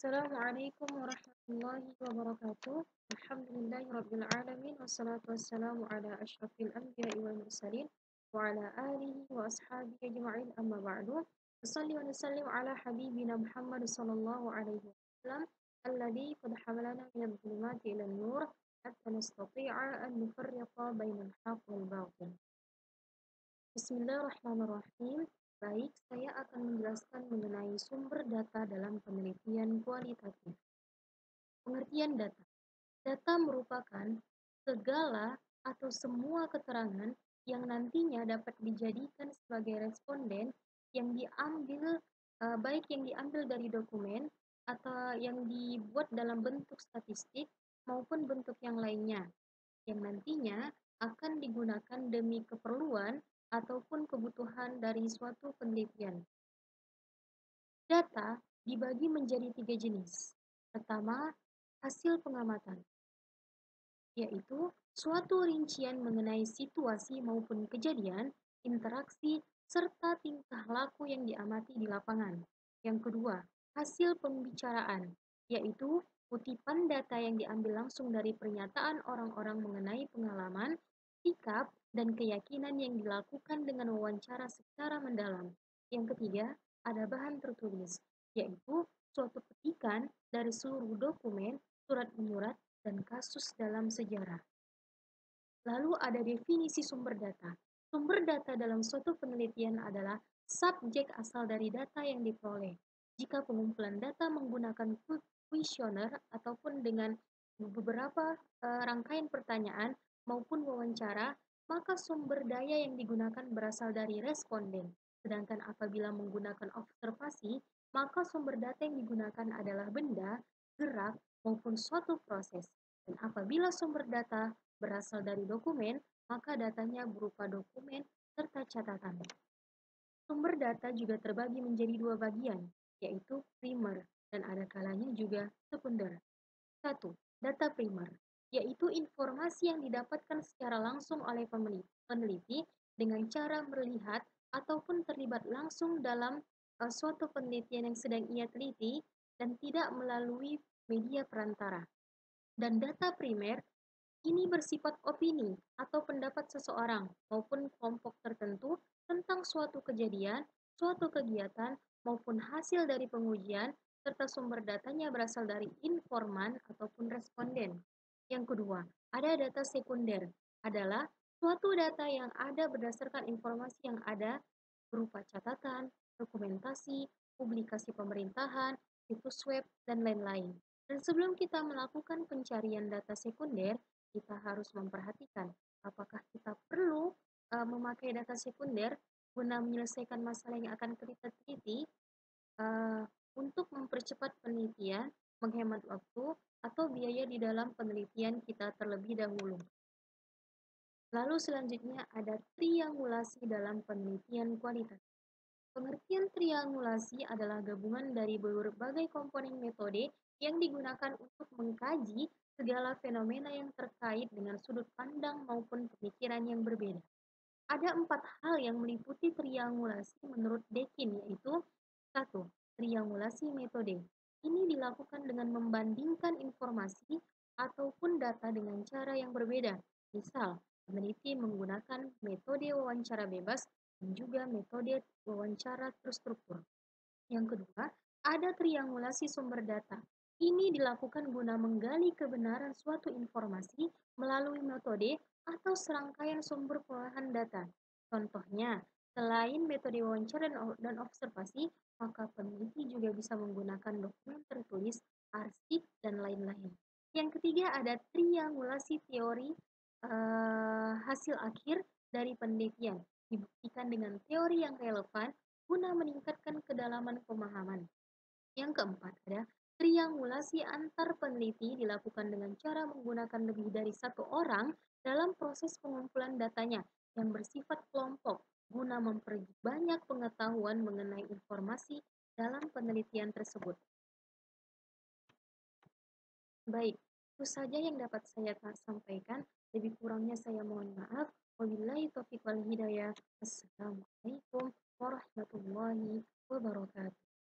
Assalamualaikum warahmatullahi wabarakatuh. Alhamdulillahirabbil alamin wassalatu wassalamu ala asyrafil anbiya'i wal mursalin wa ala alihi wa ashabihi ajma'in amma ba'du. Nusalli wa nusallim ala habibina Muhammad sallallahu alaihi wasallam alladhi qad hamalana minadh dhulumati ilan nur hatta nastati'a an nufarriqa bainal haqq wal batil. Bismillahirrahmanirrahim. Baik, saya akan menjelaskan mengenai sumber data dalam penelitian kualitatif. Pengertian data. Data merupakan segala atau semua keterangan yang nantinya dapat dijadikan sebagai responden yang diambil baik yang diambil dari dokumen atau yang dibuat dalam bentuk statistik maupun bentuk yang lainnya yang nantinya akan digunakan demi keperluan ataupun kebutuhan dari suatu penelitian. Data dibagi menjadi 3 jenis. Pertama, hasil pengamatan, yaitu suatu rincian mengenai situasi maupun kejadian, interaksi, serta tingkah laku yang diamati di lapangan. Yang kedua, hasil pembicaraan, yaitu kutipan data yang diambil langsung dari pernyataan orang-orang mengenai pengalaman, sikap, dan keyakinan yang dilakukan dengan wawancara secara mendalam. Yang ketiga, ada bahan tertulis, yaitu suatu petikan dari seluruh dokumen, surat menyurat, dan kasus dalam sejarah. Lalu ada definisi sumber data. Sumber data dalam suatu penelitian adalah subjek asal dari data yang diperoleh. Jika pengumpulan data menggunakan kuesioner ataupun dengan beberapa rangkaian pertanyaan maupun wawancara, maka sumber daya yang digunakan berasal dari responden. Sedangkan apabila menggunakan observasi, maka sumber data yang digunakan adalah benda, gerak, maupun suatu proses. Dan apabila sumber data berasal dari dokumen, maka datanya berupa dokumen serta catatan. Sumber data juga terbagi menjadi 2 bagian, yaitu primer dan ada kalanya juga sekunder. 1. Data primer, yaitu informasi yang didapatkan secara langsung oleh peneliti dengan cara melihat ataupun terlibat langsung dalam suatu penelitian yang sedang ia teliti dan tidak melalui media perantara. Dan data primer ini bersifat opini atau pendapat seseorang maupun kelompok tertentu tentang suatu kejadian, suatu kegiatan, maupun hasil dari pengujian, serta sumber datanya berasal dari informan ataupun responden. Yang kedua, ada data sekunder, adalah suatu data yang ada berdasarkan informasi yang ada berupa catatan, dokumentasi, publikasi pemerintahan, situs web, dan lain-lain. Dan sebelum kita melakukan pencarian data sekunder, kita harus memperhatikan apakah kita perlu memakai data sekunder guna menyelesaikan masalah yang akan kita teliti untuk mempercepat penelitian, menghemat waktu, atau biaya di dalam penelitian kita terlebih dahulu. Lalu selanjutnya ada triangulasi dalam penelitian kualitas. Pengertian triangulasi adalah gabungan dari berbagai komponen metode yang digunakan untuk mengkaji segala fenomena yang terkait dengan sudut pandang maupun pemikiran yang berbeda. Ada 4 hal yang meliputi triangulasi menurut Deakin, yaitu 1. Triangulasi metode. Ini dilakukan dengan membandingkan informasi ataupun data dengan cara yang berbeda. Misal, peneliti menggunakan metode wawancara bebas dan juga metode wawancara terstruktur. Yang kedua, ada triangulasi sumber data. Ini dilakukan guna menggali kebenaran suatu informasi melalui metode atau serangkaian sumber pengolahan data. Contohnya, selain metode wawancara dan observasi, maka peneliti juga bisa menggunakan dokumen tertulis, arsip, dan lain-lain. Yang ketiga ada triangulasi teori hasil akhir dari penelitian. Dibuktikan dengan teori yang relevan guna meningkatkan kedalaman pemahaman. Yang keempat ada triangulasi antar peneliti dilakukan dengan cara menggunakan lebih dari satu orang dalam proses pengumpulan datanya yang bersifat kelompok guna memperbanyak pengetahuan mengenai informasi dalam penelitian tersebut. Baik, itu saja yang dapat saya sampaikan. Lebih kurangnya saya mohon maaf. Wabillahi taufiq wal hidayah. Assalamualaikum warahmatullahi wabarakatuh.